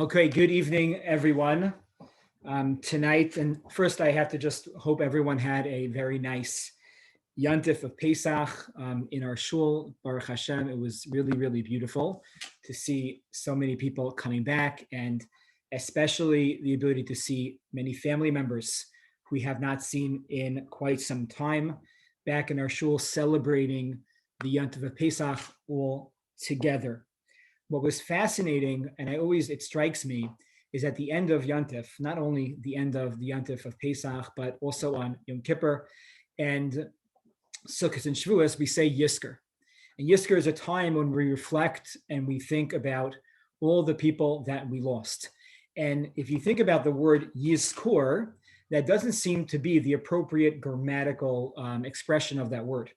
Okay, good evening, everyone. Tonight, and first I have to just hope everyone had a very nice Yontif of Pesach in our shul, Baruch Hashem. It was really, really beautiful to see so many people coming back, and especially the ability to see many family members who we have not seen in quite some time back in our shul celebrating the Yontif of Pesach all together. What was fascinating, and it strikes me, is at the end of Yontif, not only the end of the Yontif of Pesach, but also on Yom Kippur and Sukkot and Shavuos, we say Yisker. And Yisker is a time when we reflect and we think about all the people that we lost. And if you think about the word Yizkor, that doesn't seem to be the appropriate grammatical expression of that word.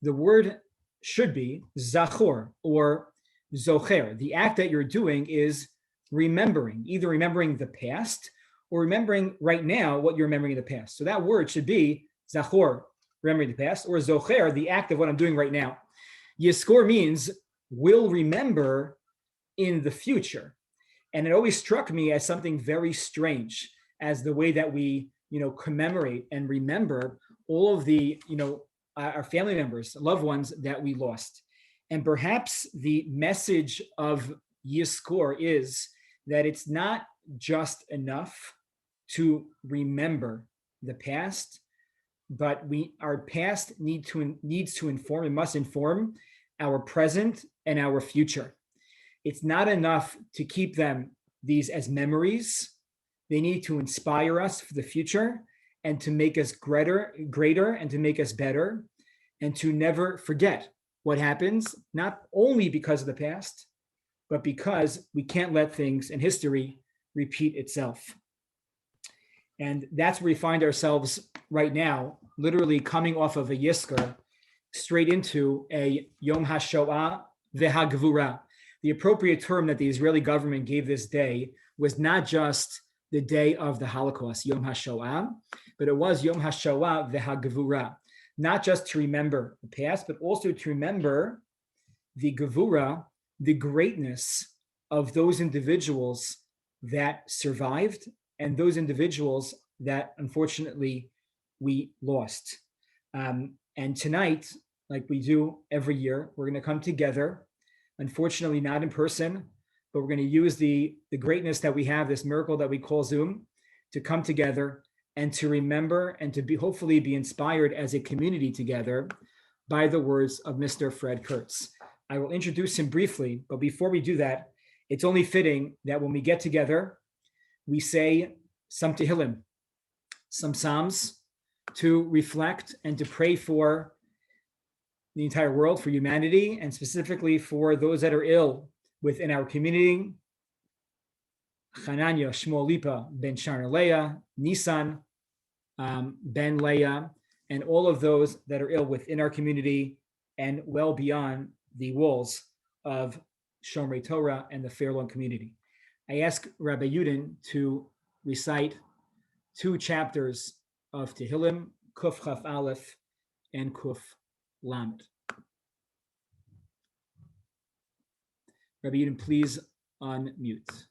The word should be Zachor or Zocher. The act that you're doing is remembering, either remembering the past or remembering right now what you're remembering in the past. So that word should be Zachor, remembering the past, or Zocher, the act of what I'm doing right now. Yizkor means will remember in the future. And it always struck me as something very strange, as the way that we, commemorate and remember all of the, our family members, loved ones that we lost. And perhaps the message of Yizkor is that it's not just enough to remember the past, but our past needs to inform, it must inform our present and our future. It's not enough to keep these as memories. They need to inspire us for the future and to make us greater and to make us better, and to never forget what happens, not only because of the past, but because we can't let things in history repeat itself. And that's where we find ourselves right now, literally coming off of a Yisker straight into a Yom HaShoah v'Hagvura. The appropriate term that the Israeli government gave this day was not just the day of the Holocaust, Yom HaShoah, but it was Yom HaShoah v'Hagvura. Not just to remember the past, but also to remember the Gevura, the greatness of those individuals that survived and those individuals that unfortunately we lost. And tonight, like we do every year, we're going to come together, unfortunately not in person, but we're going to use the greatness that we have, this miracle that we call Zoom, to come together and to remember and to hopefully be inspired as a community together by the words of Mr. Fred Kurz. I will introduce him briefly, but before we do that, it's only fitting that when we get together, we say some Tehillim, some Psalms, to reflect and to pray for the entire world, for humanity, and specifically for those that are ill within our community. Hananya Shmuel Lipa ben Sharnaleya, Nisan ben Leah, and all of those that are ill within our community and well beyond the walls of Shomrei Torah and the Fairlawn community. I ask Rabbi Yudin to recite 2 chapters of Tehillim, Kuf Chaf Aleph and Kuf Lamed. Rabbi Yudin, please unmute.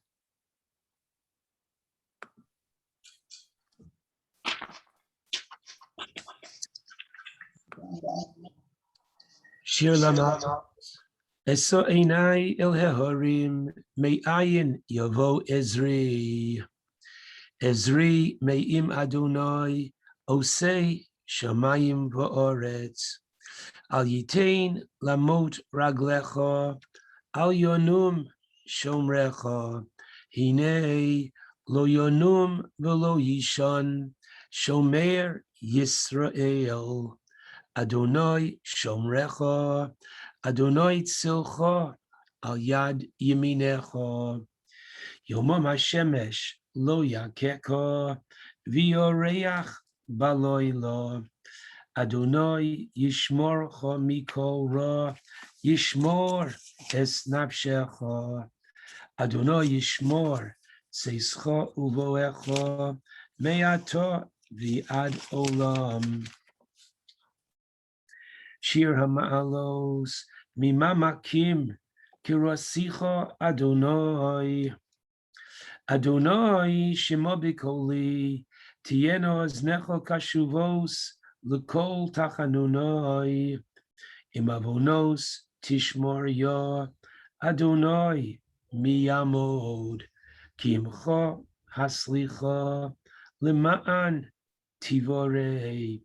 Shir Lama. Eso einai el hehorim me'ayin yavo Ezri. Ezri me'im Adonai osei shamayim va'oretz. Al yitain lamot raglecha al yonum shomrecha. Hinei lo yonum velo yishon shomer Yisrael. Adonai shomrecha, Adonai tzilcha, al yad yeminecha. Yomam hashemesh lo yakeka, v'yoreach baloila. Adonai yishmorcha mikol ra, yishmor es nafshecha. Adonai yishmor seischa uvoecha, me'ata v'ad olam. Shir Hama'alos, Mimamakim, Kirasicha Adonai, Adonai shemo b'koli, tiyeno aznecho kashuvos, l'kol tachanunai, im avonos tishmor ya, Adonai miyamod, ki imcha haslicha, lema'an tivorei.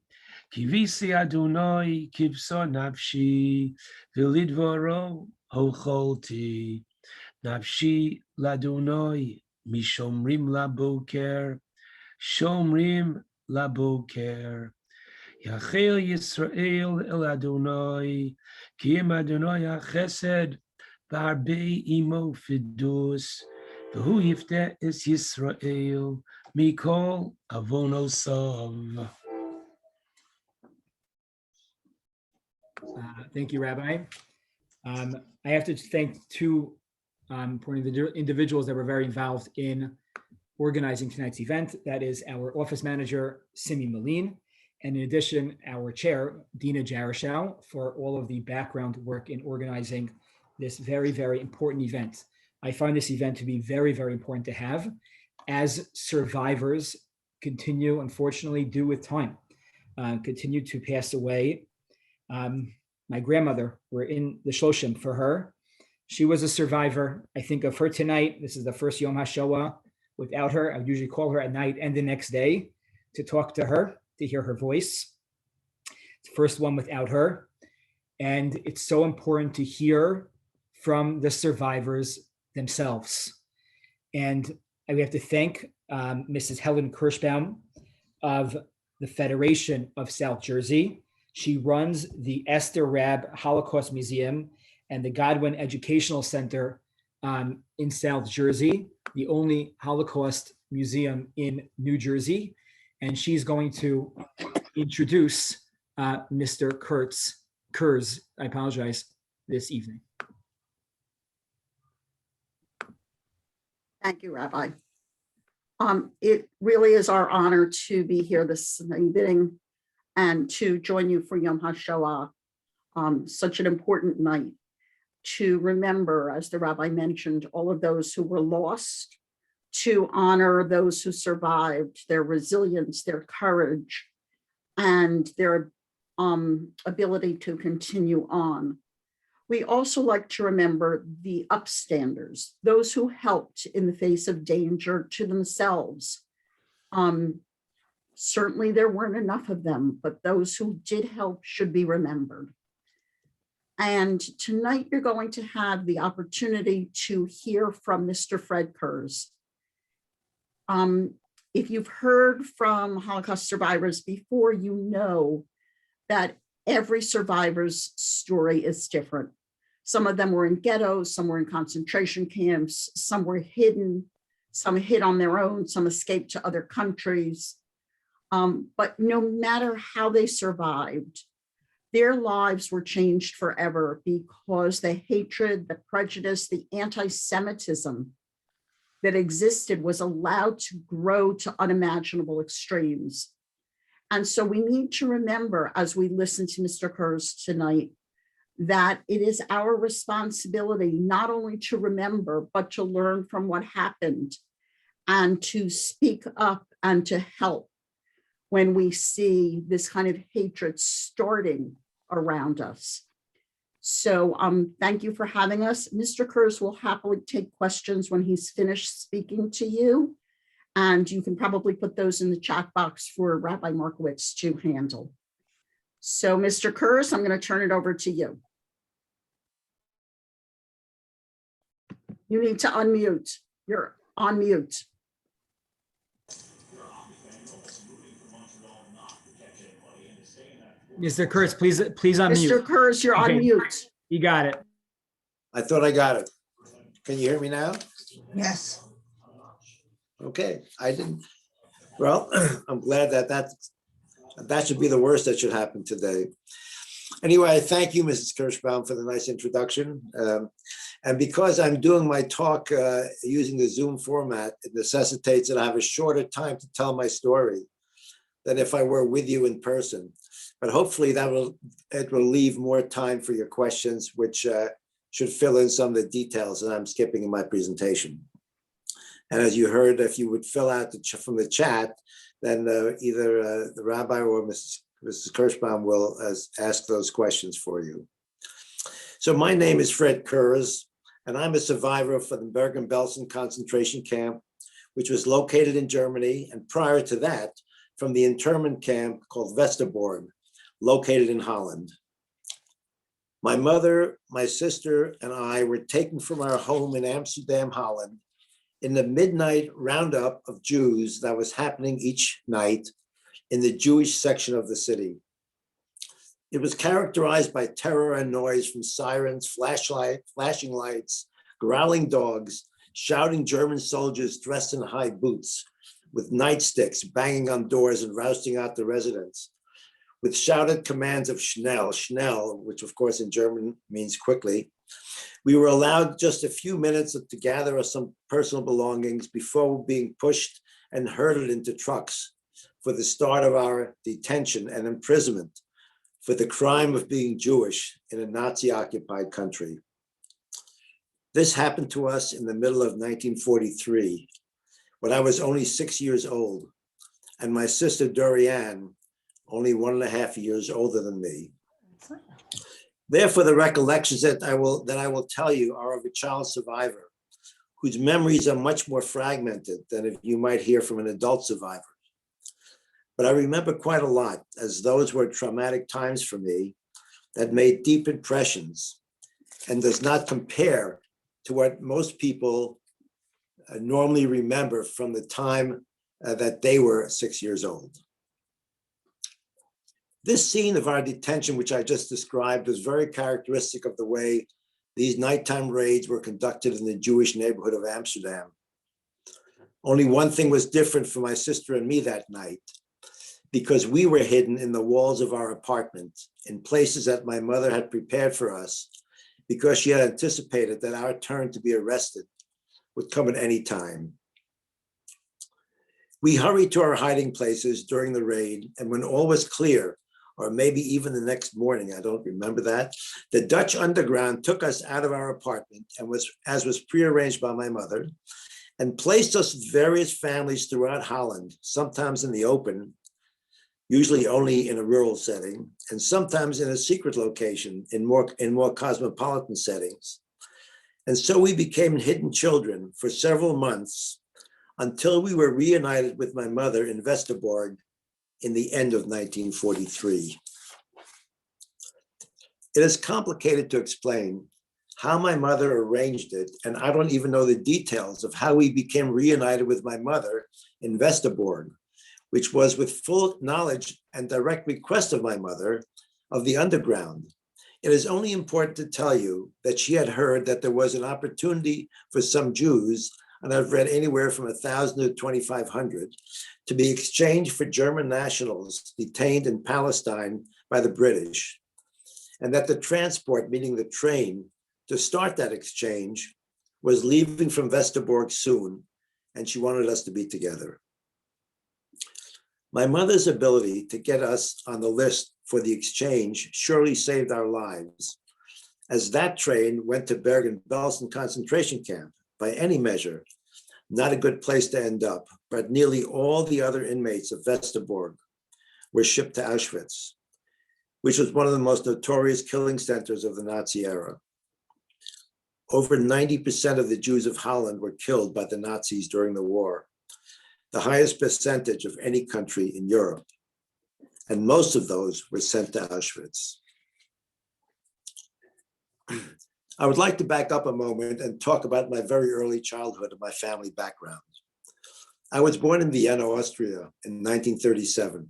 Kivisi Adonai kivso nafshi, v'lidvoro hocholti. Nafshi ladonai mishomrim laboker, shomrim laboker. Yachel Yisrael el Adonai, ki im Adonai hachesed, v'harbe imo fidus, v'hu yifteh es Yisrael, mikol avonosav. Thank you, Rabbi. I have to thank two important individuals that were very involved in organizing tonight's event. That is our office manager, Simi Malin, and in addition, our chair, Dina Jarashow, for all of the background work in organizing this very, very important event. I find this event to be very, very important to have as survivors continue, unfortunately, due with time, continue to pass away. My grandmother, we're in the Shloshim for her. She was a survivor. I think of her tonight. This is the first Yom HaShoah without her. I would usually call her at night and the next day to talk to her, to hear her voice. It's the first one without her. And it's so important to hear from the survivors themselves. And we have to thank Mrs. Helen Kirschbaum of the Federation of South Jersey. She runs the Esther Rabb Holocaust Museum and the Godwin Educational Center in South Jersey, the only Holocaust museum in New Jersey. And she's going to introduce Mr. Kurz, I apologize, this evening. Thank you, Rabbi. It really is our honor to be here this evening and to join you for Yom HaShoah, such an important night to remember, as the Rabbi mentioned, all of those who were lost, to honor those who survived, their resilience, their courage, and their ability to continue on. We also like to remember the upstanders, those who helped in the face of danger to themselves. Certainly there weren't enough of them, but those who did help should be remembered. And tonight you're going to have the opportunity to hear from Mr. Fred Kurz. If you've heard from Holocaust survivors before, you know that every survivor's story is different. Some of them were in ghettos, some were in concentration camps, some were hidden, some hid on their own, some escaped to other countries. But no matter how they survived, their lives were changed forever because the hatred, the prejudice, the anti-Semitism that existed was allowed to grow to unimaginable extremes. And so we need to remember, as we listen to Mr. Kurz tonight, that it is our responsibility not only to remember, but to learn from what happened and to speak up and to help when we see this kind of hatred starting around us. So thank you for having us. Mr. Kurz will happily take questions when he's finished speaking to you. And you can probably put those in the chat box for Rabbi Markowitz to handle. So Mr. Kurz, I'm going to turn it over to you. You need to unmute. You're on mute. Mr. Kurz, please unmute. Mr. Kurz, you're on mute. You got it. I thought I got it. Can you hear me now? Yes. Okay, I didn't. Well, I'm glad that should be the worst that should happen today. Anyway, thank you, Mrs. Kirschbaum, for the nice introduction. And because I'm doing my talk using the Zoom format, it necessitates that I have a shorter time to tell my story than if I were with you in person. But hopefully it will leave more time for your questions, which should fill in some of the details that I'm skipping in my presentation. And as you heard, if you would fill out from the chat, then either the rabbi or Mrs. Kirschbaum will ask those questions for you. So my name is Fred Kurz, and I'm a survivor for the Bergen-Belsen concentration camp, which was located in Germany, and prior to that, from the internment camp called Westerbork, located in Holland. My mother, my sister, and I were taken from our home in Amsterdam, Holland, in the midnight roundup of Jews that was happening each night in the Jewish section of the city. It was characterized by terror and noise from sirens, flashing lights, growling dogs, shouting German soldiers dressed in high boots, with nightsticks banging on doors and rousting out the residents, with shouted commands of schnell, schnell, which of course in German means quickly. We were allowed just a few minutes to gather some personal belongings before being pushed and herded into trucks for the start of our detention and imprisonment for the crime of being Jewish in a Nazi-occupied country. This happened to us in the middle of 1943, when I was only 6 years old, and my sister Dorianne, only 1.5 years older than me. Therefore, the recollections that I will tell you are of a child survivor, whose memories are much more fragmented than if you might hear from an adult survivor. But I remember quite a lot, as those were traumatic times for me that made deep impressions and does not compare to what most people normally remember from the time that they were 6 years old. This scene of our detention, which I just described, was very characteristic of the way these nighttime raids were conducted in the Jewish neighborhood of Amsterdam. Only one thing was different for my sister and me that night, because we were hidden in the walls of our apartment, in places that my mother had prepared for us, because she had anticipated that our turn to be arrested would come at any time. We hurried to our hiding places during the raid, and when all was clear, or maybe even the next morning, I don't remember that, the Dutch underground took us out of our apartment and as was prearranged by my mother, and placed us with various families throughout Holland, sometimes in the open, usually only in a rural setting, and sometimes in a secret location in more cosmopolitan settings. And so we became hidden children for several months until we were reunited with my mother in Westerbork in the end of 1943. It is complicated to explain how my mother arranged it, and I don't even know the details of how we became reunited with my mother in Westerbork, which was with full knowledge and direct request of my mother of the underground. It is only important to tell you that she had heard that there was an opportunity for some Jews, and I've read anywhere from 1,000 to 2,500, to be exchanged for German nationals detained in Palestine by the British, and that the transport, meaning the train, to start that exchange was leaving from Westerbork soon, and she wanted us to be together. My mother's ability to get us on the list for the exchange surely saved our lives, as that train went to Bergen-Belsen concentration camp. By any measure, not a good place to end up, but nearly all the other inmates of Westerbork were shipped to Auschwitz, which was one of the most notorious killing centers of the Nazi era. Over 90% of the Jews of Holland were killed by the Nazis during the war, the highest percentage of any country in Europe, and most of those were sent to Auschwitz. I would like to back up a moment and talk about my very early childhood and my family background. I was born in Vienna, Austria in 1937.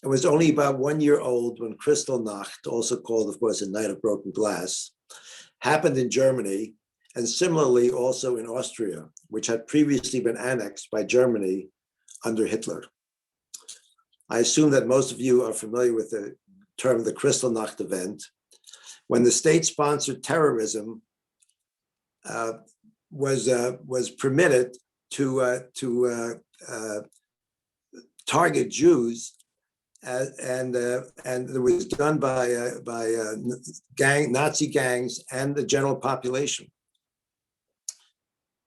I was only about 1 year old when Kristallnacht, also called, of course, a Night of Broken Glass, happened in Germany, and similarly also in Austria, which had previously been annexed by Germany under Hitler. I assume that most of you are familiar with the term the Kristallnacht event, when the state-sponsored terrorism was permitted to target Jews, and it was done by Nazi gangs and the general population.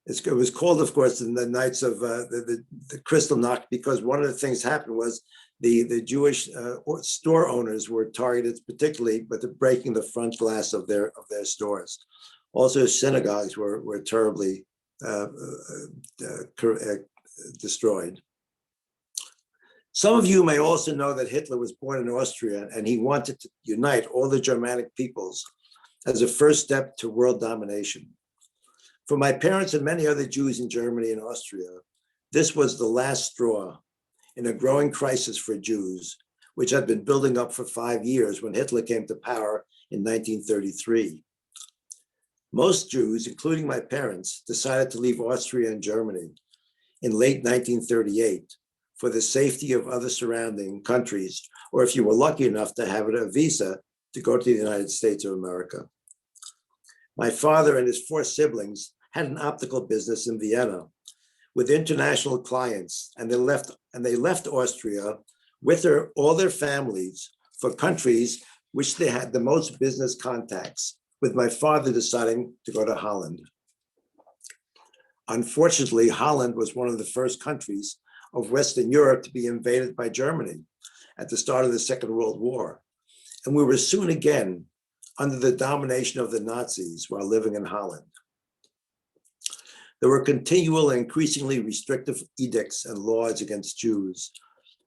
It was called, of course, in the Nights of the Crystal Nacht, because one of the things happened was the Jewish store owners were targeted particularly, but they're breaking the front glass of their stores. Also, synagogues were terribly destroyed. Some of you may also know that Hitler was born in Austria, and he wanted to unite all the Germanic peoples as a first step to world domination. For my parents and many other Jews in Germany and Austria, this was the last straw in a growing crisis for Jews, which had been building up for 5 years when Hitler came to power in 1933. Most Jews, including my parents, decided to leave Austria and Germany in late 1938 for the safety of other surrounding countries, or if you were lucky enough to have a visa to go to the United States of America. My father and his 4 siblings had an optical business in Vienna with international clients, and they left Austria with all their families for countries which they had the most business contacts, with my father deciding to go to Holland. Unfortunately, Holland was one of the first countries of Western Europe to be invaded by Germany at the start of the Second World War. And we were soon again under the domination of the Nazis while living in Holland. There were continual and increasingly restrictive edicts and laws against Jews,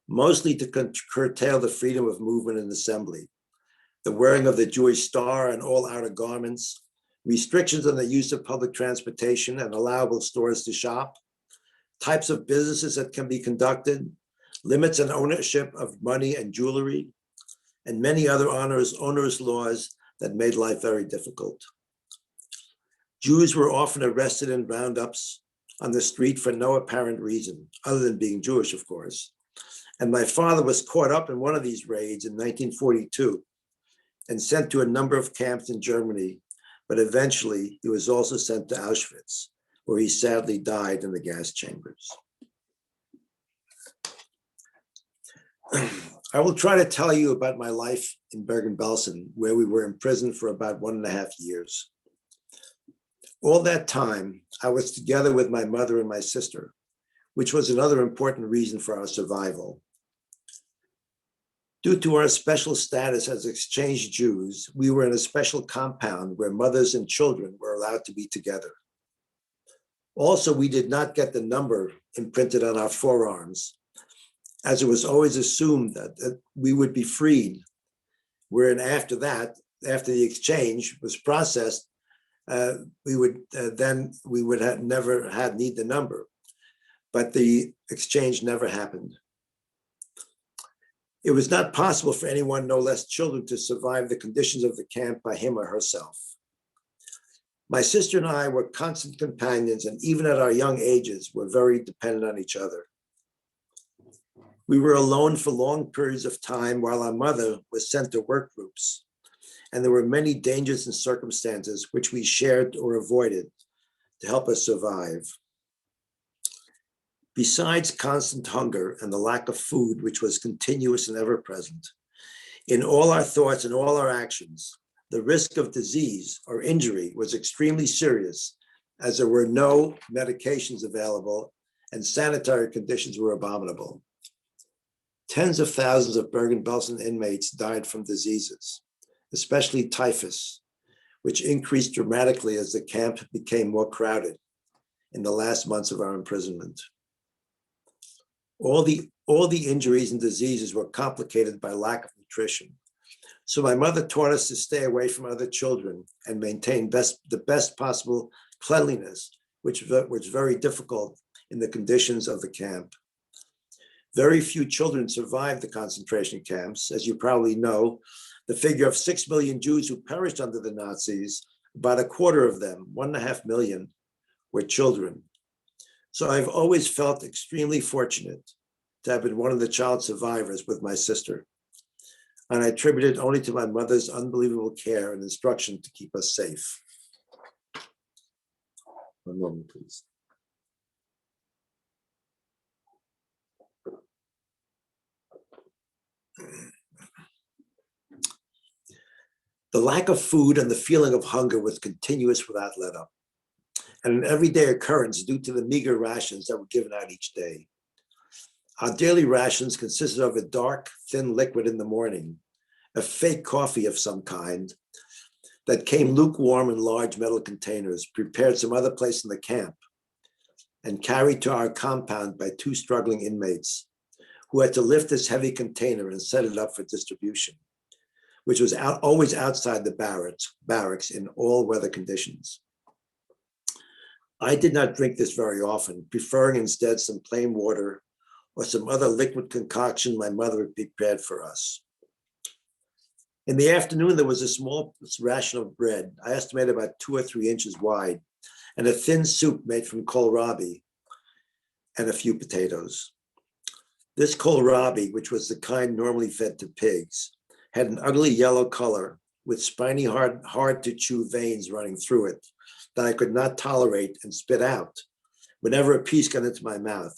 mostly to curtail the freedom of movement and assembly, the wearing of the Jewish star and all outer garments, restrictions on the use of public transportation and allowable stores to shop, types of businesses that can be conducted, limits on ownership of money and jewelry, and many other onerous laws that made life very difficult. Jews were often arrested in roundups on the street for no apparent reason, other than being Jewish, of course. And my father was caught up in one of these raids in 1942 and sent to a number of camps in Germany, but eventually he was also sent to Auschwitz, where he sadly died in the gas chambers. I will try to tell you about my life in Bergen-Belsen, where we were imprisoned for about 1.5 years. All that time, I was together with my mother and my sister, which was another important reason for our survival. Due to our special status as exchange Jews, we were in a special compound where mothers and children were allowed to be together. Also, we did not get the number imprinted on our forearms, as it was always assumed that we would be freed, wherein after the exchange was processed, we would never need the number, but the exchange never happened. It was not possible for anyone, no less children, to survive the conditions of the camp by him or herself. My sister and I were constant companions, and even at our young ages, were very dependent on each other. We were alone for long periods of time while our mother was sent to work groups, and there were many dangers and circumstances which we shared or avoided to help us survive. Besides constant hunger and the lack of food, which was continuous and ever present, in all our thoughts and all our actions, the risk of disease or injury was extremely serious, as there were no medications available and sanitary conditions were abominable. Tens of thousands of Bergen-Belsen inmates died from diseases, especially typhus, which increased dramatically as the camp became more crowded in the last months of our imprisonment. All the injuries and diseases were complicated by lack of nutrition. So my mother taught us to stay away from other children and maintain the best possible cleanliness, which was very difficult in the conditions of the camp. Very few children survived the concentration camps. As you probably know, the figure of 6 million Jews who perished under the Nazis, about a quarter of them, 1.5 million, were children. So I've always felt extremely fortunate to have been one of the child survivors with my sister. And I attribute it only to my mother's unbelievable care and instruction to keep us safe. One moment, please. The lack of food and the feeling of hunger was continuous without let up. and an everyday occurrence due to the meager rations that were given out each day. Our daily rations consisted of a dark, thin liquid in the morning, a fake coffee of some kind that came lukewarm in large metal containers, prepared some other place in the camp, and carried to our compound by 2 struggling inmates who had to lift this heavy container and set it up for distribution, which was always outside the barracks in all weather conditions. I did not drink this very often, preferring instead some plain water or some other liquid concoction my mother had prepared for us. In the afternoon, there was a small ration of bread, I estimate about 2 or 3 inches wide, and a thin soup made from kohlrabi and a few potatoes. This kohlrabi, which was the kind normally fed to pigs, had an ugly yellow color with spiny, hard to chew veins running through it that I could not tolerate and spit out whenever a piece got into my mouth,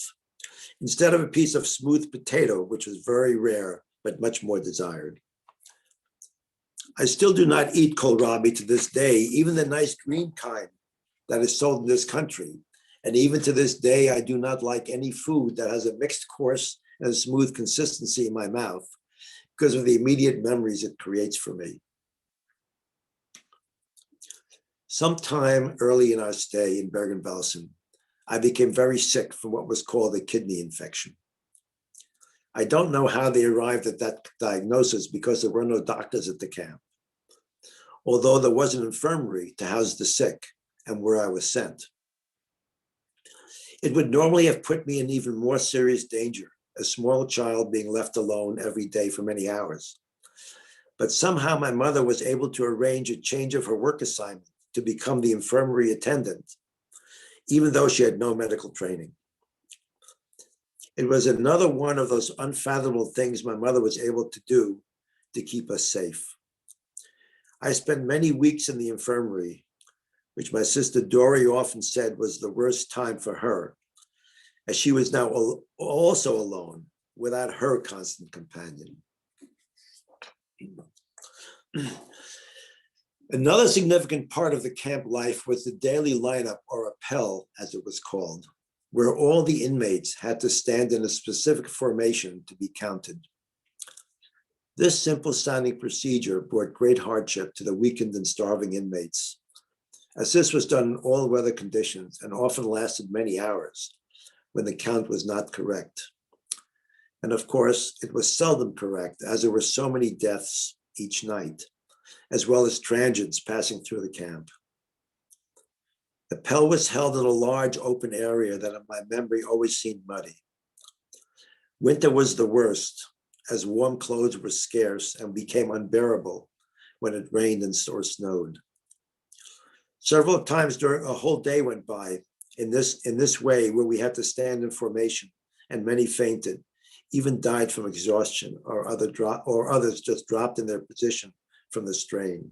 instead of a piece of smooth potato, which was very rare, but much more desired. I still do not eat kohlrabi to this day, even the nice green kind that is sold in this country. And even to this day, I do not like any food that has a mixed coarse and smooth consistency in my mouth because of the immediate memories it creates for me. Sometime early in our stay in Bergen-Belsen, I became very sick from what was called a kidney infection. I don't know how they arrived at that diagnosis because there were no doctors at the camp, although there was an infirmary to house the sick and where I was sent. It would normally have put me in even more serious danger, a small child being left alone every day for many hours. But somehow my mother was able to arrange a change of her work assignment to become the infirmary attendant, even though she had no medical training. It was another one of those unfathomable things my mother was able to do to keep us safe. I spent many weeks in the infirmary, which my sister Dory often said was the worst time for her, as she was now also alone without her constant companion. Another significant part of the camp life was the daily lineup, or appel, as it was called, where all the inmates had to stand in a specific formation to be counted. This simple sounding procedure brought great hardship to the weakened and starving inmates, as this was done in all weather conditions and often lasted many hours when the count was not correct. And of course, it was seldom correct, as there were so many deaths each night, as well as transients passing through the camp. The appel was held in a large open area that in my memory always seemed muddy. Winter was the worst, as warm clothes were scarce and became unbearable when it rained or snowed. Several times during a whole day went by in this way, where we had to stand in formation, and many fainted, even died from exhaustion, or others just dropped in their position from the strain.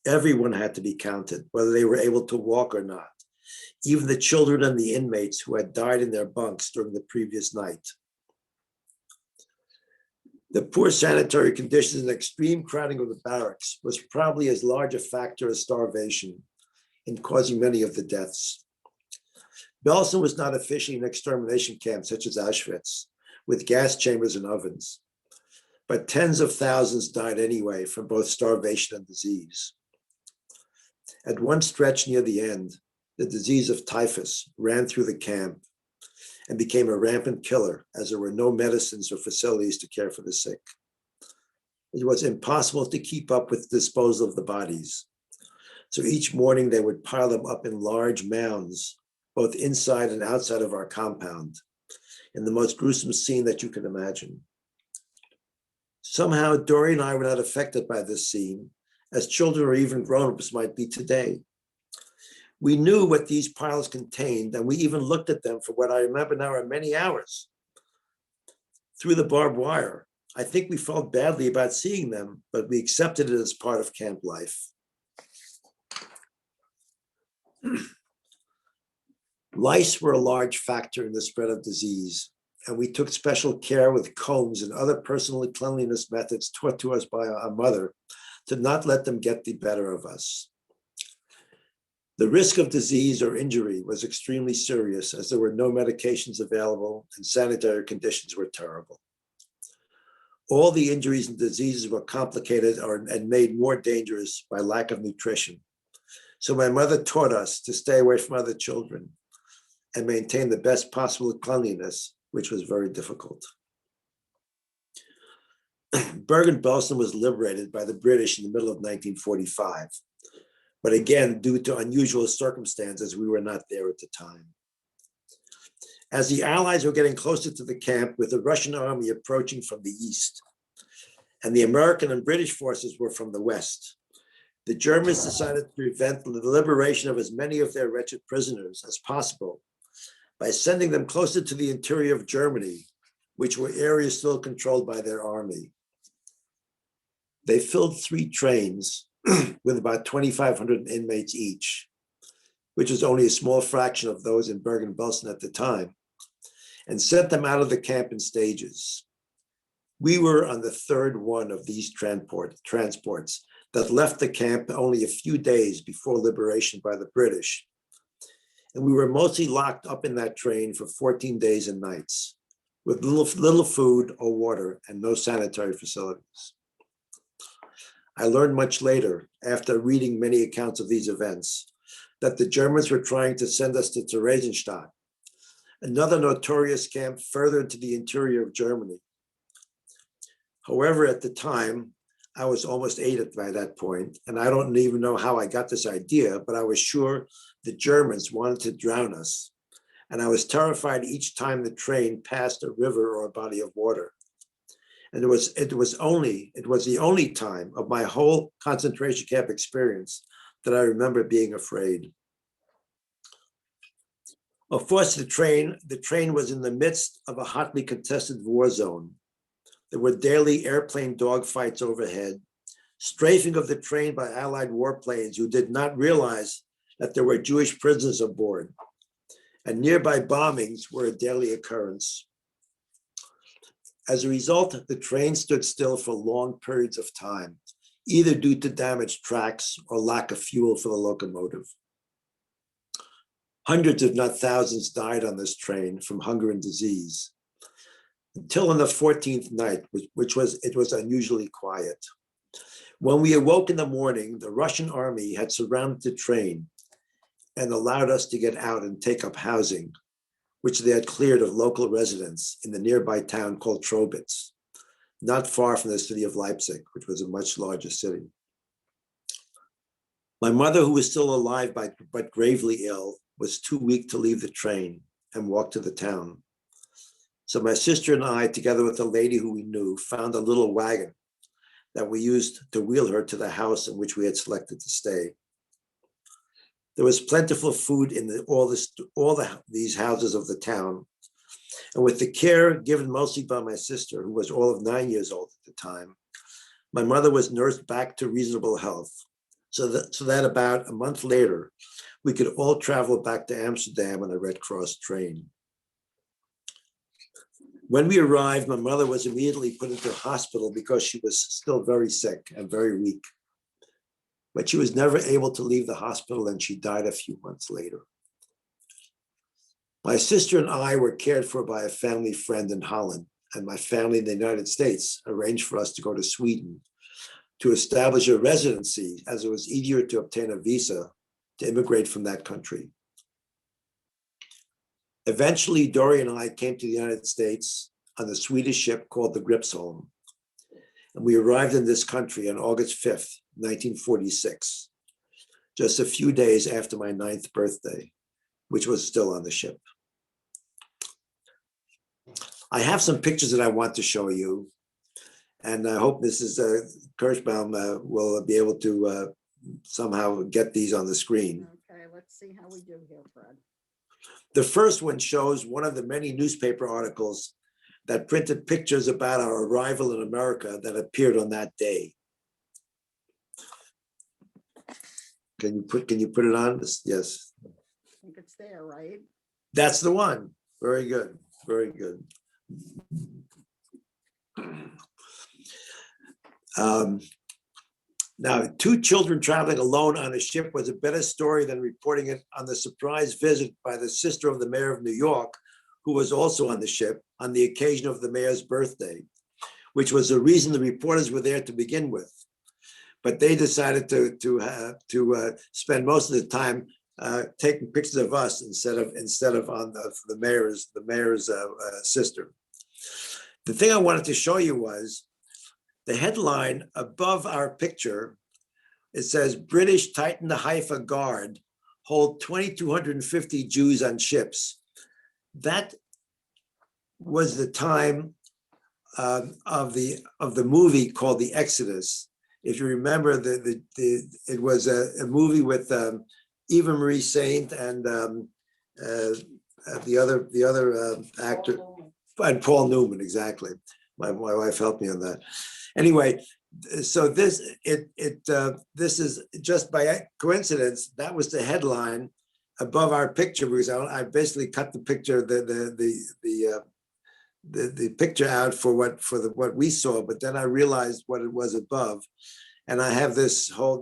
Everyone had to be counted, whether they were able to walk or not, even the children and the inmates who had died in their bunks during the previous night. The poor sanitary conditions and extreme crowding of the barracks was probably as large a factor as starvation in causing many of the deaths. Belsen was not officially an extermination camp such as Auschwitz, with gas chambers and ovens, but tens of thousands died anyway from both starvation and disease. At one stretch near the end, the disease of typhus ran through the camp and became a rampant killer, as there were no medicines or facilities to care for the sick. It was impossible to keep up with the disposal of the bodies. So each morning they would pile them up in large mounds, both inside and outside of our compound, in the most gruesome scene that you can imagine. Somehow Dory and I were not affected by this scene, as children or even grown-ups might be today. We knew what these piles contained, and we even looked at them for what I remember now are many hours through the barbed wire. I think we felt badly about seeing them, but we accepted it as part of camp life. Lice were a large factor in the spread of disease, and we took special care with combs and other personal cleanliness methods taught to us by our mother to not let them get the better of us. The risk of disease or injury was extremely serious as there were no medications available and sanitary conditions were terrible. All the injuries and diseases were complicated and made more dangerous by lack of nutrition. So my mother taught us to stay away from other children and maintain the best possible cleanliness, which was very difficult. Bergen-Belsen was liberated by the British in the middle of 1945. But again, due to unusual circumstances, we were not there at the time. As the Allies were getting closer to the camp with the Russian army approaching from the east, and the American and British forces were from the west, the Germans decided to prevent the liberation of as many of their wretched prisoners as possible by sending them closer to the interior of Germany, which were areas still controlled by their army. They filled 3 trains with about 2,500 inmates each, which was only a small fraction of those in Bergen-Belsen at the time, and sent them out of the camp in stages. We were on the 3rd one of these transports that left the camp only a few days before liberation by the British. And we were mostly locked up in that train for 14 days and nights, with little food or water and no sanitary facilities. I learned much later, after reading many accounts of these events, that the Germans were trying to send us to Theresienstadt, another notorious camp further into the interior of Germany. However, at the time, I was almost 8 by that point, and I don't even know how I got this idea, but I was sure the Germans wanted to drown us, and I was terrified each time the train passed a river or a body of water. And it was the only time of my whole concentration camp experience that I remember being afraid. Of course, the train was in the midst of a hotly contested war zone. There were daily airplane dogfights overhead, strafing of the train by Allied warplanes who did not realize that there were Jewish prisoners aboard, and nearby bombings were a daily occurrence. As a result, the train stood still for long periods of time, either due to damaged tracks or lack of fuel for the locomotive. Hundreds, if not thousands, died on this train from hunger and disease, until on the 14th night, it was unusually quiet. When we awoke in the morning, the Russian army had surrounded the train and allowed us to get out and take up housing, which they had cleared of local residents in the nearby town called Trobitz, not far from the city of Leipzig, which was a much larger city. My mother, who was still alive but gravely ill, was too weak to leave the train and walk to the town. So my sister and I, together with a lady who we knew, found a little wagon that we used to wheel her to the house in which we had selected to stay. There was plentiful food in all these houses of the town. And with the care given mostly by my sister, who was all of 9 years old at the time, my mother was nursed back to reasonable health, so that about a month later, we could all travel back to Amsterdam on a Red Cross train. When we arrived, my mother was immediately put into hospital because she was still very sick and very weak. But she was never able to leave the hospital, and she died a few months later. My sister and I were cared for by a family friend in Holland, and my family in the United States arranged for us to go to Sweden to establish a residency, as it was easier to obtain a visa to immigrate from that country. Eventually, Dory and I came to the United States on the Swedish ship called the Gripsholm, and we arrived in this country on August 5th, 1946, just a few days after my 9th birthday, which was still on the ship. I have some pictures that I want to show you, and I hope Mrs. Kirschbaum will be able to somehow get these on the screen. Okay, let's see how we do here, Fred. The first one shows one of the many newspaper articles that printed pictures about our arrival in America that appeared on that day. Can you put it on? Yes. I think it's there, right? That's the one. Very good. Very good. Now, two children traveling alone on a ship was a better story than reporting it on the surprise visit by the sister of the mayor of New York, who was also on the ship on the occasion of the mayor's birthday, which was the reason the reporters were there to begin with. But they decided to spend most of the time taking pictures of us instead of on the mayor's sister. The thing I wanted to show you was the headline above our picture. It says British tighten the Haifa guard, hold 2,250 Jews on ships. That was the time of the movie called The Exodus. If you remember, it was a movie with Eva Marie Saint and the other actor, and Paul Newman, exactly. My wife helped me on that. Anyway, so this is just by coincidence. That was the headline above our picture, because I basically cut the picture, the picture out for what we saw, but then I realized what it was above, and I have this whole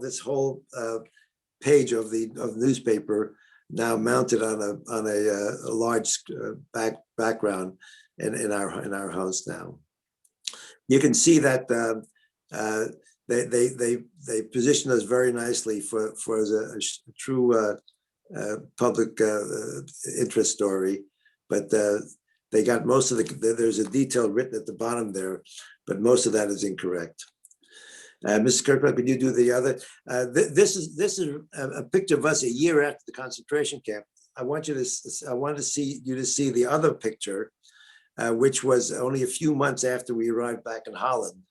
page of the newspaper now mounted on a large background in our house now. You can see that they position us very nicely for a true public interest story, but they got most of there's a detail written at the bottom there, but most of that is incorrect. Mr. Kirkland, could you do the other? This is a picture of us a year after the concentration camp. I want you to see the other picture, which was only a few months after we arrived back in Holland.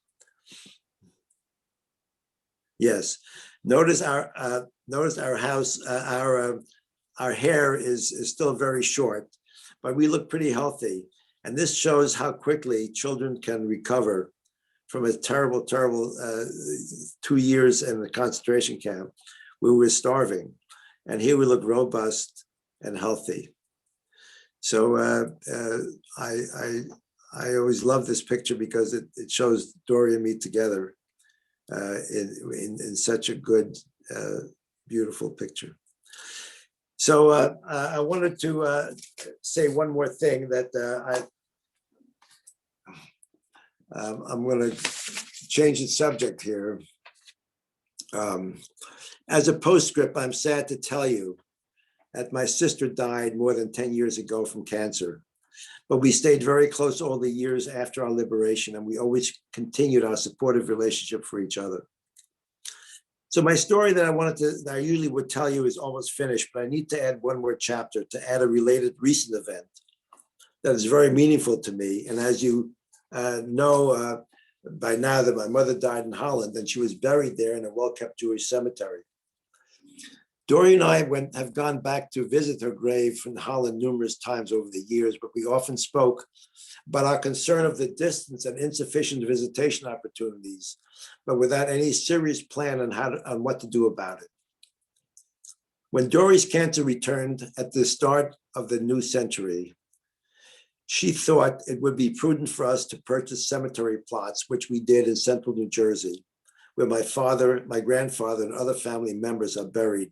Yes, notice our house. Our hair is still very short, but we look pretty healthy, and this shows how quickly children can recover from a terrible 2 years in the concentration camp. We were starving, and here we look robust and healthy. So I always love this picture because it shows Dory and me together in such a good, beautiful picture. So I wanted to say one more thing that I'm going to change the subject here. As a postscript, I'm sad to tell you that my sister died more than 10 years ago from cancer, but we stayed very close all the years after our liberation, and we always continued our supportive relationship for each other. So my story that I usually would tell you is almost finished, but I need to add one more chapter to add a related recent event that is very meaningful to me. And as you know by now, that my mother died in Holland, and she was buried there in a well-kept Jewish cemetery. Dory and I have gone back to visit her grave in Holland numerous times over the years, but we often spoke about our concern of the distance and insufficient visitation opportunities, but without any serious plan on what to do about it. When Dory's cancer returned at the start of the new century, she thought it would be prudent for us to purchase cemetery plots, which we did in central New Jersey, where my father, my grandfather, and other family members are buried.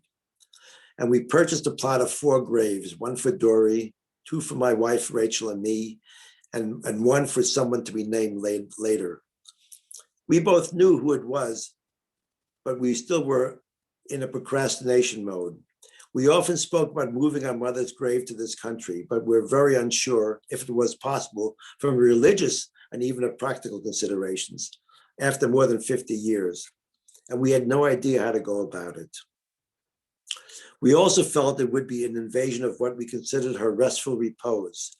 And we purchased a plot of 4 graves, one for Dory, 2 for my wife, Rachel, and me, and one for someone to be named later. We both knew who it was, but we still were in a procrastination mode. We often spoke about moving our mother's grave to this country, but we're very unsure if it was possible from religious and even of practical considerations after more than 50 years. And we had no idea how to go about it. We also felt it would be an invasion of what we considered her restful repose.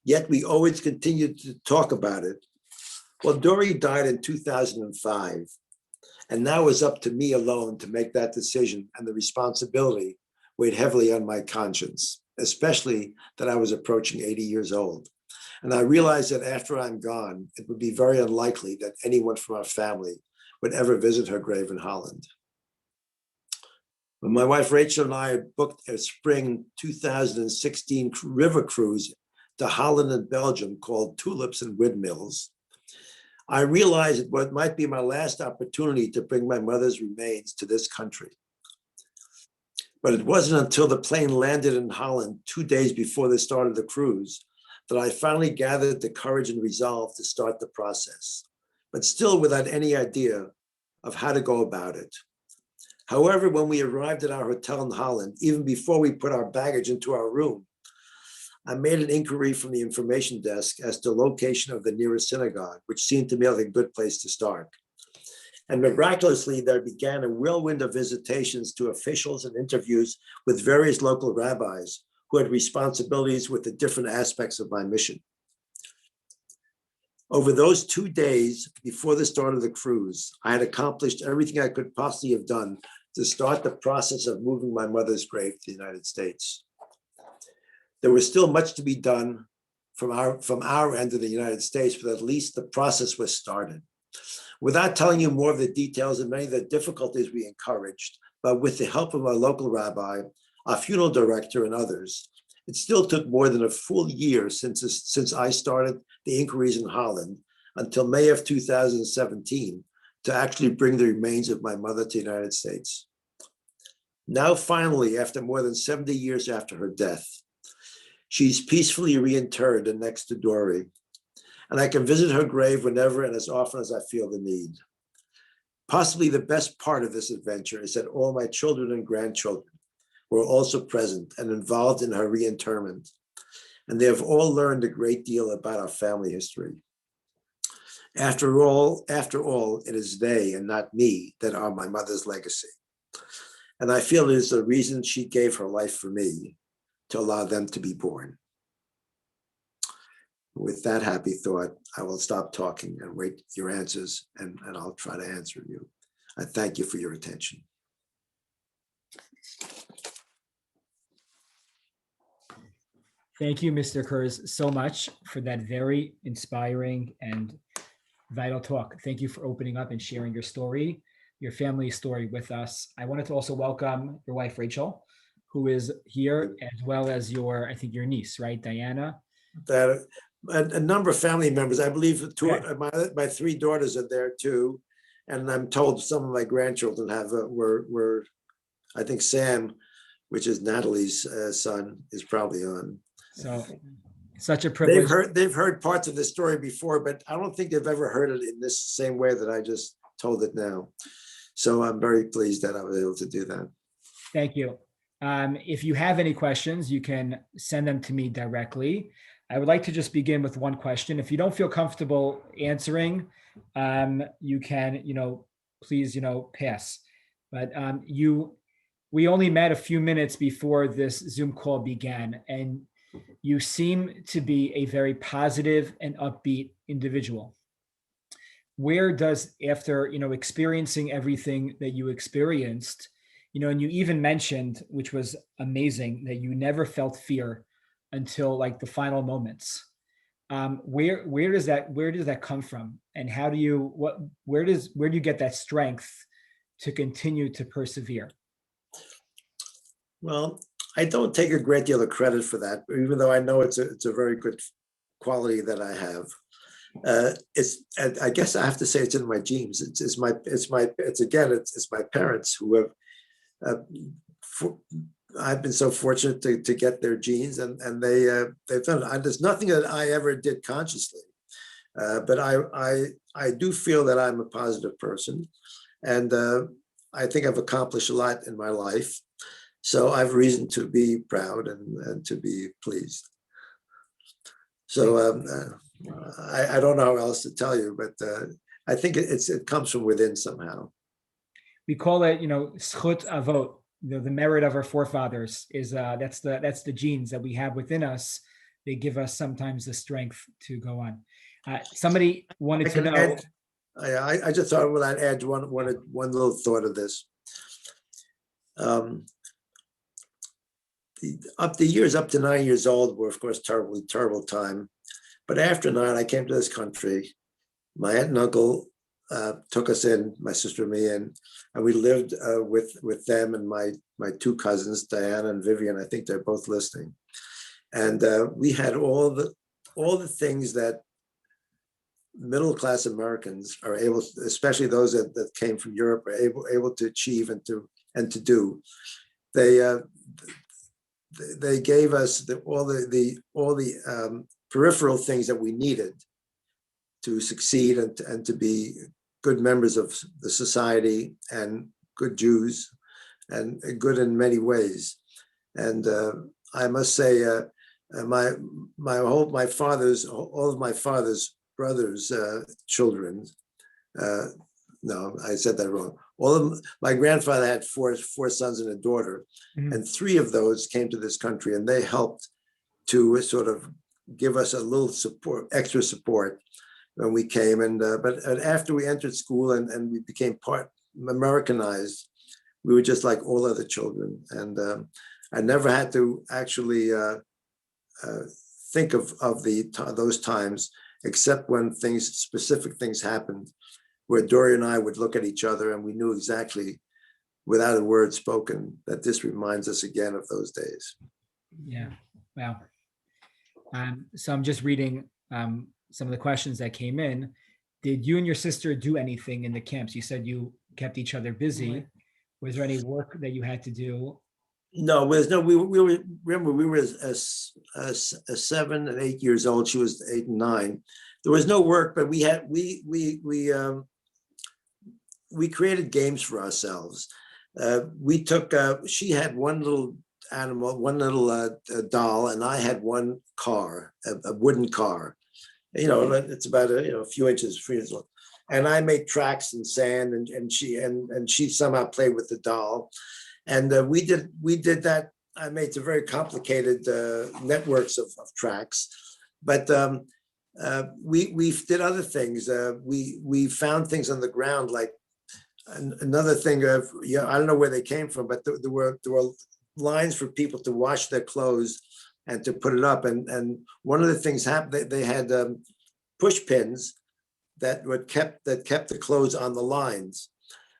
Yet we always continued to talk about it. Well, Dory died in 2005, and now it's up to me alone to make that decision, and the responsibility weighed heavily on my conscience, especially that I was approaching 80 years old. And I realized that after I'm gone, it would be very unlikely that anyone from our family would ever visit her grave in Holland. When my wife Rachel and I had booked a spring 2016 river cruise to Holland and Belgium called Tulips and Windmills, I realized what might be my last opportunity to bring my mother's remains to this country. But it wasn't until the plane landed in Holland 2 days before the start of the cruise that I finally gathered the courage and resolve to start the process, but still without any idea of how to go about it. However, when we arrived at our hotel in Holland, even before we put our baggage into our room, I made an inquiry from the information desk as to the location of the nearest synagogue, which seemed to me like a good place to start. And miraculously, there began a whirlwind of visitations to officials and interviews with various local rabbis who had responsibilities with the different aspects of my mission. Over those 2 days before the start of the cruise, I had accomplished everything I could possibly have done to start the process of moving my mother's grave to the United States. There was still much to be done from our end of the United States, but at least the process was started. Without telling you more of the details and many of the difficulties we encouraged, but with the help of our local rabbi, our funeral director, and others, it still took more than a full year since I started the inquiries in Holland until May of 2017 to actually bring the remains of my mother to the United States. Now, finally, after more than 70 years after her death, she's peacefully reinterred next to Dory, and I can visit her grave whenever and as often as I feel the need. Possibly the best part of this adventure is that all my children and grandchildren were also present and involved in her reinterment, and they have all learned a great deal about our family history. After all, it is they and not me that are my mother's legacy. And I feel it is the reason she gave her life for me, to allow them to be born. With that happy thought, I will stop talking and wait your answers, and I'll try to answer you. I thank you for your attention. Thank you, Mr. Kurz, so much for that very inspiring and vital talk. Thank you for opening up and sharing your story, your family story with us. I wanted to also welcome your wife, Rachel, who is here, as well as I think your niece, right, Diana? That a number of family members, I believe my 3 daughters are there too. And I'm told some of my grandchildren were I think Sam, which is Natalie's son, is probably on. So such a privilege. They've heard parts of the story before, but I don't think they've ever heard it in this same way that I just told it now. So I'm very pleased that I was able to do that. Thank you. If you have any questions, you can send them to me directly. I would like to just begin with one question. If you don't feel comfortable answering, you can, please, pass. But we only met a few minutes before this Zoom call began, and you seem to be a very positive and upbeat individual. Where does, after, experiencing everything that you experienced, and you even mentioned, which was amazing, that you never felt fear until like the final moments. Where does that come from? And how do you, where do you get that strength to continue to persevere? Well, I don't take a great deal of credit for that, even though I know it's a very good quality that I have. I guess I have to say it's in my genes. It's my parents who have. I've been so fortunate to get their genes, and they've done it. There's nothing that I ever did consciously, but I do feel that I'm a positive person, and I think I've accomplished a lot in my life. So I've reason to be proud and to be pleased. So I don't know how else to tell you, but I think it comes from within somehow. We call it, zchut avot. The merit of our forefathers is that's the genes that we have within us. They give us sometimes the strength to go on. Somebody wanted to know. I just thought I'd add one little thought of this. The years up to 9 years old were, of course, terrible time. But after 9, I came to this country. My aunt and uncle took us in, my sister and me, and we lived with them and my 2 cousins, Diana and Vivian. I think they're both listening. And we had all the things that middle-class Americans are able, especially those that came from Europe, are able to achieve and to do. They gave us all the peripheral things that we needed to succeed and to be good members of the society and good Jews and good in many ways. And I must say, all of my father's brothers' children. No, I said that wrong. My grandfather had four sons and a daughter, and 3 of those came to this country, and they helped to sort of give us a little support, extra support when we came. And but after we entered school and we became Americanized, we were just like all other children. And I never had to actually think of those times, except when specific things happened, where Dory and I would look at each other and we knew exactly, without a word spoken, that this reminds us again of those days. Yeah, wow. So I'm just reading some of the questions that came in. Did you and your sister do anything in the camps? You said you kept each other busy. Was there any work that you had to do? No, we were, remember, we were as 7 and 8 years old. She was 8 and 9. There was no work, but we created games for ourselves. She had one little animal, one little doll, and I had one car, a wooden car. It's about a few inches long. And I made tracks in sand, and she somehow played with the doll. And we did that. I made some very complicated networks of tracks, but we did other things. We found things on the ground, like another thing. I don't know where they came from, but there were lines for people to wash their clothes and to put it up. And one of the things happened. They had push pins that kept the clothes on the lines.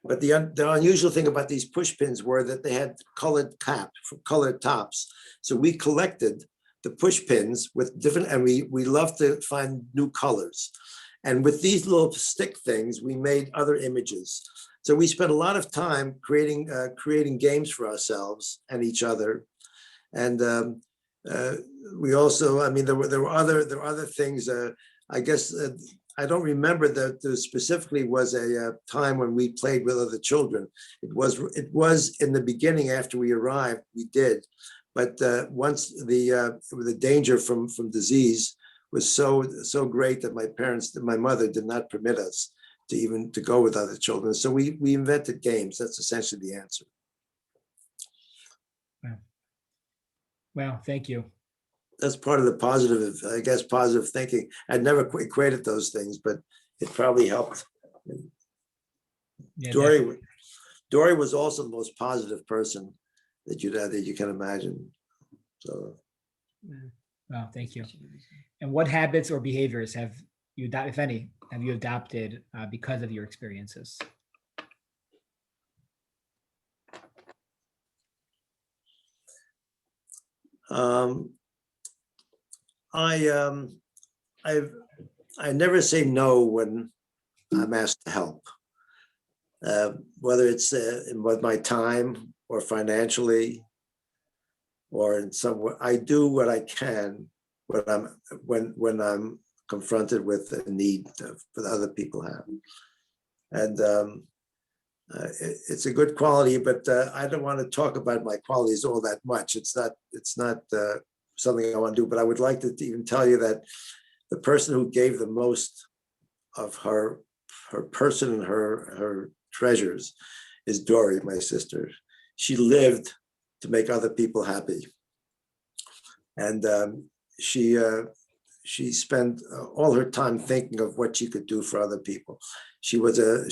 But the unusual thing about these push pins were that they had colored tops. So we collected the push pins with different, and we love to find new colors. And with these little stick things, we made other images. So we spent a lot of time creating games for ourselves and each other. And we also, there were other things. I guess I don't remember that there specifically was a time when we played with other children. It was in the beginning after we arrived, we did. But once the danger from disease was so great that my mother did not permit us to go with other children. So we invented games. That's essentially the answer. Well, thank you. That's part of the positive thinking. I'd never equated those things, but it probably helped. Yeah, Dory was also the most positive person that you can imagine. So, well, thank you. And what habits or behaviors have you, if any, have you adopted because of your experiences? I never say no when I'm asked to help, whether it's with my time or financially, or in some way. I do what I can when I'm confronted with a need that other people have, and it's a good quality. But I don't want to talk about my qualities all that much. It's not something I want to do. But I would like to even tell you that the person who gave the most of her person and her treasures is Dory, my sister. She lived to make other people happy, and she spent all her time thinking of what she could do for other people. She was a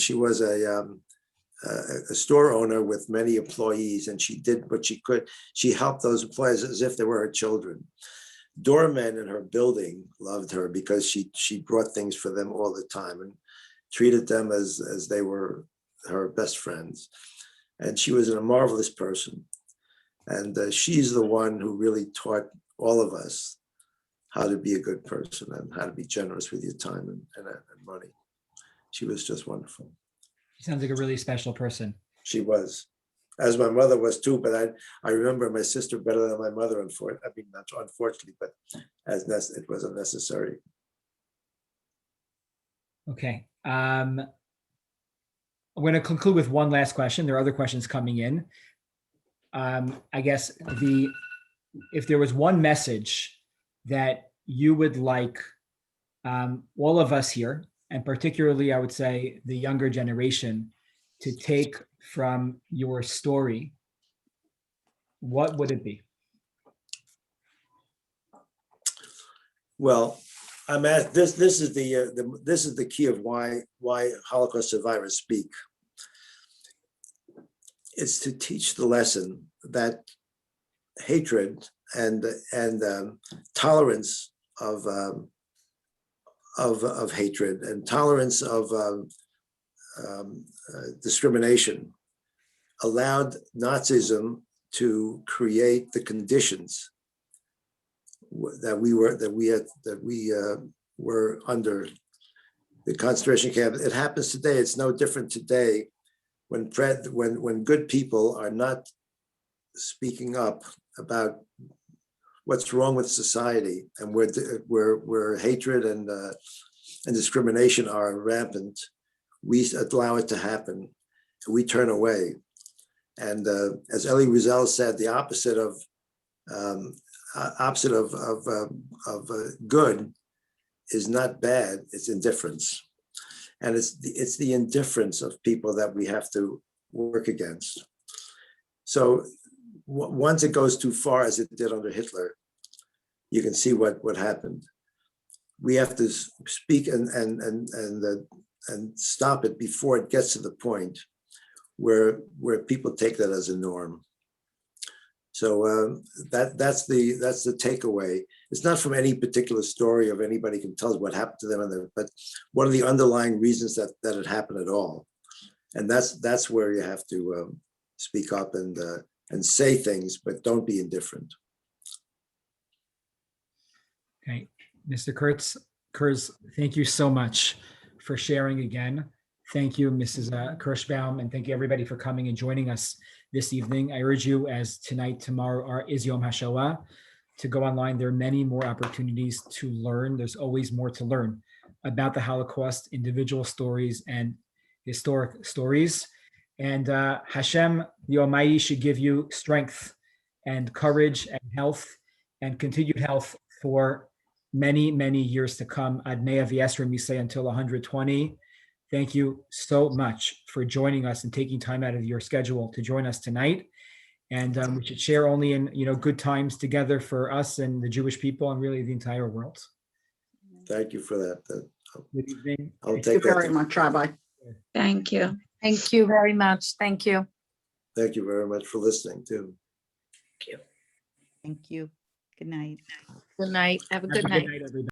store owner with many employees, and she did what she could. She helped those employees as if they were her children. Doormen in her building loved her because she brought things for them all the time and treated them as they were her best friends. And she was a marvelous person. And she's the one who really taught all of us how to be a good person and how to be generous with your time and money. She was just wonderful. She sounds like a really special person. She was, as my mother was too, but I remember my sister better than my mother, unfortunately, not unfortunately, but it wasn't necessary. Okay. I'm going to conclude with one last question. There are other questions coming in. I guess if there was one message that you would like all of us here, and particularly I would say the younger generation, to take from your story, what would it be? Well, I'm at this. This is the key of why Holocaust survivors speak. It's to teach the lesson that hatred and tolerance of hatred and tolerance of discrimination allowed Nazism to create the conditions that we were under the concentration camp. It happens today. It's no different today when good people are not speaking up about what's wrong with society and where hatred and discrimination are rampant. We allow it to happen. We turn away. And as Elie Wiesel said, the opposite of good is not bad, it's indifference. And it's the indifference of people that we have to work against. So once it goes too far, as it did under Hitler, you can see what happened. We have to speak and stop it before it gets to the point where people take that as a norm. So that's the takeaway. It's not from any particular story of anybody can tell us what happened to them, but what are the underlying reasons that it happened at all? And that's where you have to speak up and say things, but don't be indifferent. Okay, Mr. Kurz, thank you so much for sharing again. Thank you, Mrs. Kirschbaum, and thank you everybody for coming and joining us this evening. I urge you, as tonight, tomorrow is Yom HaShoah, to go online. There are many more opportunities to learn. There's always more to learn about the Holocaust, individual stories and historic stories. And Hashem, the Almighty, should give you strength and courage and health and continued health for many, many years to come. Ad Mea V'Esrim, you say, until 120. Thank you so much for joining us and taking time out of your schedule to join us tonight. And we should share only in good times together for us and the Jewish people and really the entire world. Thank you for that. Good evening. Thank you very much, Rabbi. Thank you. Thank you very much. Thank you. Thank you very much for listening too. Thank you. Good night. Good night. Have a good night. Everybody.